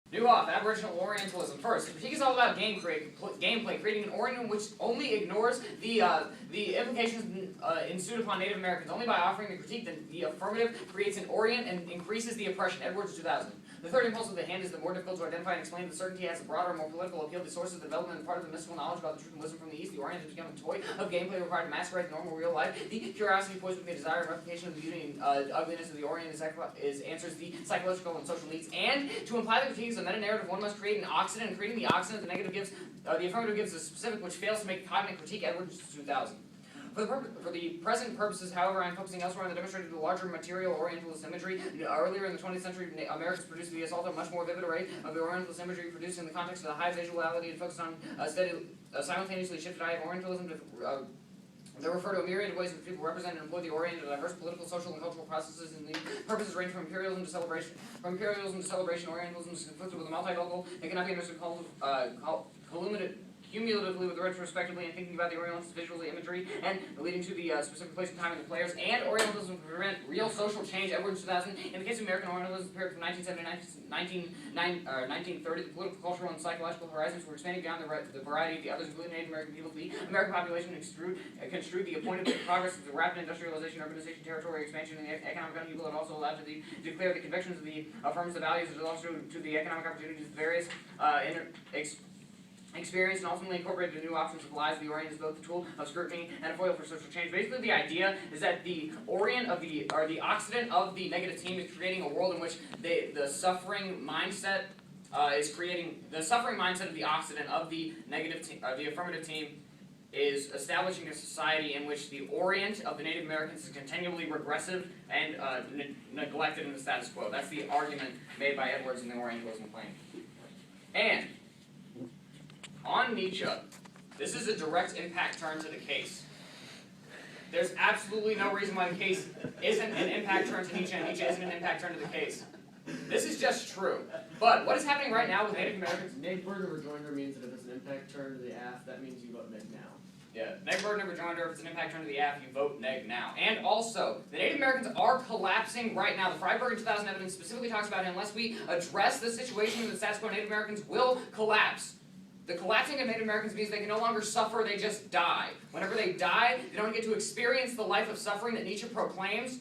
New off, Aboriginal Orientalism. First, the critique is all about gameplay, creating an Orient which only ignores the implications ensued upon Native Americans. Only by offering the critique that the affirmative creates an Orient and increases the oppression. Edwards, 2000. The third impulse of the hand is the more difficult to identify and explain. The certainty has a broader, more political appeal. The source of development and part of the mystical knowledge about the truth and wisdom from the East. The Orient has become a toy of gameplay required to masquerade normal real life. The curiosity poised with the desire and replication of the beauty and ugliness of the Orient answers the psychological and social needs. And to imply the critique is a meta-narrative, one must create an Occident, and creating the Occident, the negative gives, the affirmative gives a specific which fails to make a cognitive critique. Edwards, 2000. For the present purposes, however, I am focusing elsewhere on the demonstration of the larger material Orientalist imagery. Earlier in the 20th century, Americans produced the assault of a much more vivid array of the Orientalist imagery produced in the context of the high visuality and focused on a simultaneously shifted eye of Orientalism they refer to a myriad of ways in which people represent and employ the Orient in diverse political, social, and cultural processes, and the purposes range from imperialism to celebration. Orientalism is conflicted with a multi-local and cannot be understood cumulatively with retrospectively and thinking about the Orientalist visually imagery and leading to the specific place and time of the players, and Orientalism can prevent real social change. Edwards, 2000. In the case of American Orientalism, period from 1970 to 1930, the political, cultural, and psychological horizons were expanding beyond the variety of the others, including Native American people. The American population construed the appointed progress of the rapid industrialization, urbanization, territorial expansion, and the economic upheaval. It also allowed to declare the convictions of the affirms the values, as also to the economic opportunities of various experience, and ultimately incorporated new options of lives. The Orient is both a tool of scrutiny and a foil for social change. Basically, the idea is that the Orient of the Occident of the negative team is creating a world in which the suffering mindset is creating the suffering mindset of the Occident of the negative the affirmative team is establishing a society in which the Orient of the Native Americans is continually regressive and neglected in the status quo. That's the argument made by Edwards in the Orientalism claim. And on Nietzsche, this is a direct impact turn to the case. There's absolutely no reason why the case isn't an impact turn to Nietzsche and Nietzsche isn't an impact turn to the case. This is just true. But what is happening right now with Native Americans? Neg burden of rejoinder means that if it's an impact turn to the AF, that means you vote neg now. Yeah, neg burden of rejoinder, if it's an impact turn to the AF, you vote neg now. And also, the Native Americans are collapsing right now. The Freiberg 2000 evidence specifically talks about it. Unless we address the situation in the status quo, Native Americans will collapse. The collapsing of Native Americans means they can no longer suffer, they just die. Whenever they die, they don't get to experience the life of suffering that Nietzsche proclaims,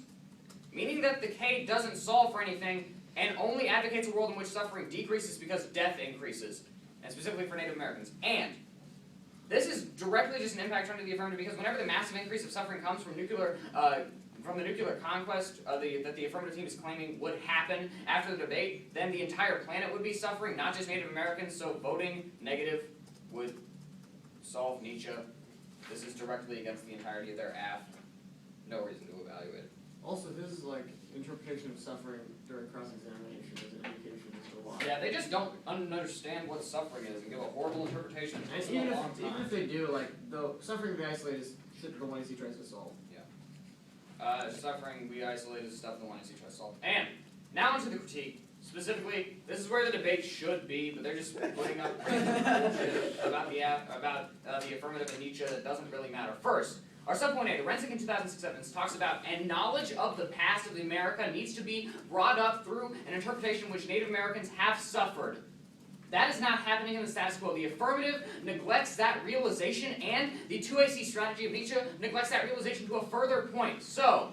meaning that the K doesn't solve for anything and only advocates a world in which suffering decreases because death increases, and specifically for Native Americans. And this is directly just an impact turn to the affirmative because whenever the massive increase of suffering comes from the nuclear conquest that the affirmative team is claiming would happen after the debate, then the entire planet would be suffering, not just Native Americans, so voting negative would solve Nietzsche. This is directly against the entirety of their AF. No reason to evaluate it. Also, his interpretation of suffering during cross-examination is an indication as to why. Yeah, they just don't understand what suffering is and give a horrible interpretation. It takes them a long time. Even if they do, the suffering we isolate is the ones he tries to solve. Suffering we isolate is stuff the ones he tries to solve. And now onto the critique. Specifically, this is where the debate should be, but they're just putting up bullshit about the affirmative and Nietzsche that doesn't really matter. First, our subpoint A, the Rensick in 2006 evidence talks about, and knowledge of the past of America needs to be brought up through an interpretation which Native Americans have suffered. That is not happening in the status quo. The affirmative neglects that realization, and the 2AC strategy of Nietzsche neglects that realization to a further point. So,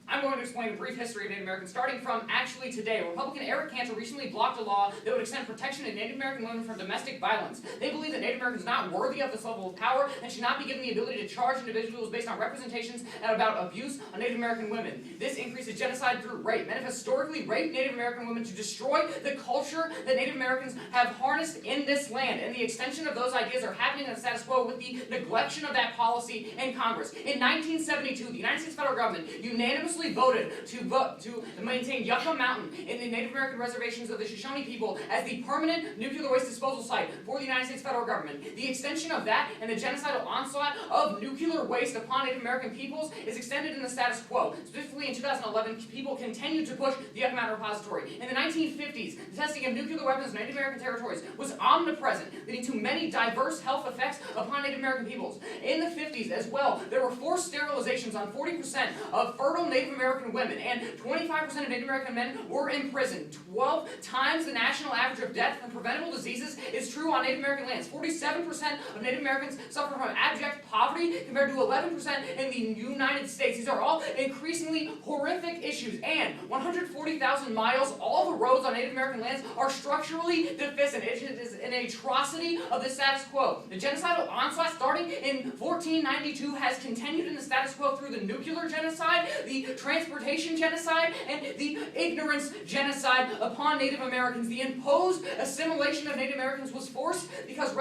I'm going to explain a brief history of Native Americans, starting from actually today. Republican Eric Cantor recently blocked a law that would extend protection to Native American women from domestic violence. They believe that Native Americans are not worthy of this level of power and should not be given the ability to charge individuals based on representations and about abuse on Native American women. This increases genocide through rape. Men have historically raped Native American women to destroy the culture that Native Americans have harnessed in this land, and the extension of those ideas are happening in the status quo with the neglection of that policy in Congress. In 1972, the United States federal government unanimously voted to maintain Yucca Mountain in the Native American reservations of the Shoshone people as the permanent nuclear waste disposal site for the United States federal government. The extension of that and the genocidal onslaught of nuclear waste upon Native American peoples is extended in the status quo. Specifically in 2011, people continued to push the Yucca Mountain repository. In the 1950s, the testing of nuclear weapons in Native American territories was omnipresent, leading to many diverse health effects upon Native American peoples. In the 50s as well, there were forced sterilizations on 40% of fertile Native Native American women, and 25% of Native American men were imprisoned. 12 times the national average of death from preventable diseases is true on Native American lands. 47% of Native Americans suffer from abject poverty compared to 11% in the United States. These are all increasingly horrific issues, and 140,000 miles, all the roads on Native American lands are structurally deficient. It is an atrocity of the status quo. The genocidal onslaught starting in 1492 has continued in the status quo through the nuclear genocide, the transportation genocide, and the ignorance genocide upon Native Americans. The imposed assimilation of Native Americans was forced because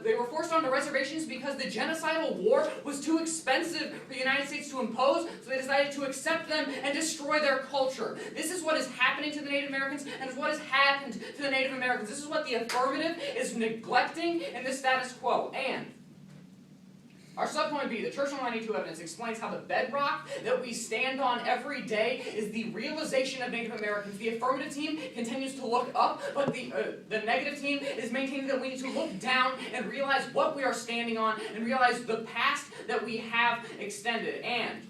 they were forced onto reservations because the genocidal war was too expensive for the United States to impose, so they decided to accept them and destroy their culture. This is what is happening to the Native Americans, and is what has happened to the Native Americans. This is what the affirmative is neglecting in the status quo. And our subpoint B, the Churchill 92 evidence, explains how the bedrock that we stand on every day is the realization of Native Americans. The affirmative team continues to look up, but the negative team is maintaining that we need to look down and realize what we are standing on and realize the past that we have extended. And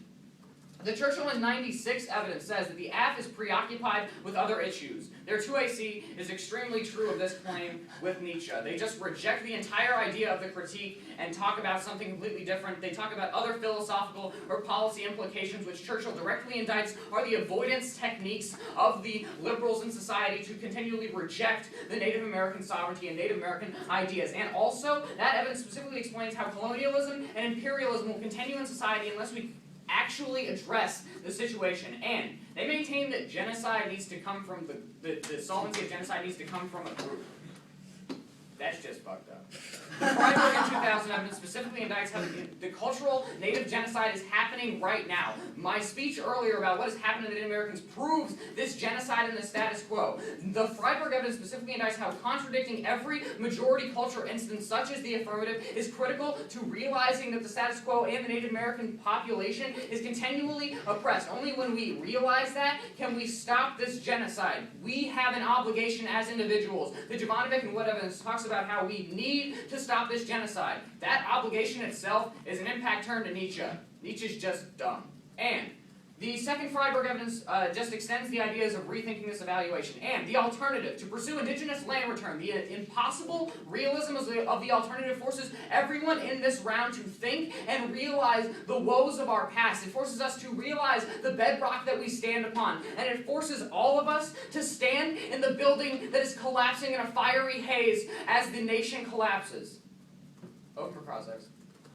the Churchill 96 evidence says that the AF is preoccupied with other issues. Their 2AC is extremely true of this claim with Nietzsche. They just reject the entire idea of the critique and talk about something completely different. They talk about other philosophical or policy implications which Churchill directly indicts are the avoidance techniques of the liberals in society to continually reject the Native American sovereignty and Native American ideas. And also, that evidence specifically explains how colonialism and imperialism will continue in society unless we actually address the situation. And they maintain that genocide needs to come from the solvency of genocide needs to come from a group. That's just fucked up. Freiberg in 2000 evidence specifically indicts how the cultural native genocide is happening right now. My speech earlier about what has happened to the Native Americans proves this genocide in the status quo. The Freiberg evidence specifically indicts how contradicting every majority culture instance, such as the affirmative, is critical to realizing that the status quo and the Native American population is continually oppressed. Only when we realize that can we stop this genocide. We have an obligation as individuals. The Jovanovic and Wood evidence talks about how we need to stop this genocide. That obligation itself is an impact turn to Nietzsche. Nietzsche's just dumb. And the second Freiberg evidence just extends the ideas of rethinking this evaluation. And the alternative, to pursue indigenous land return, the impossible realism of the alternative forces everyone in this round to think and realize the woes of our past. It forces us to realize the bedrock that we stand upon. And it forces all of us to stand in the building that is collapsing in a fiery haze as the nation collapses. Over for Crosshairs.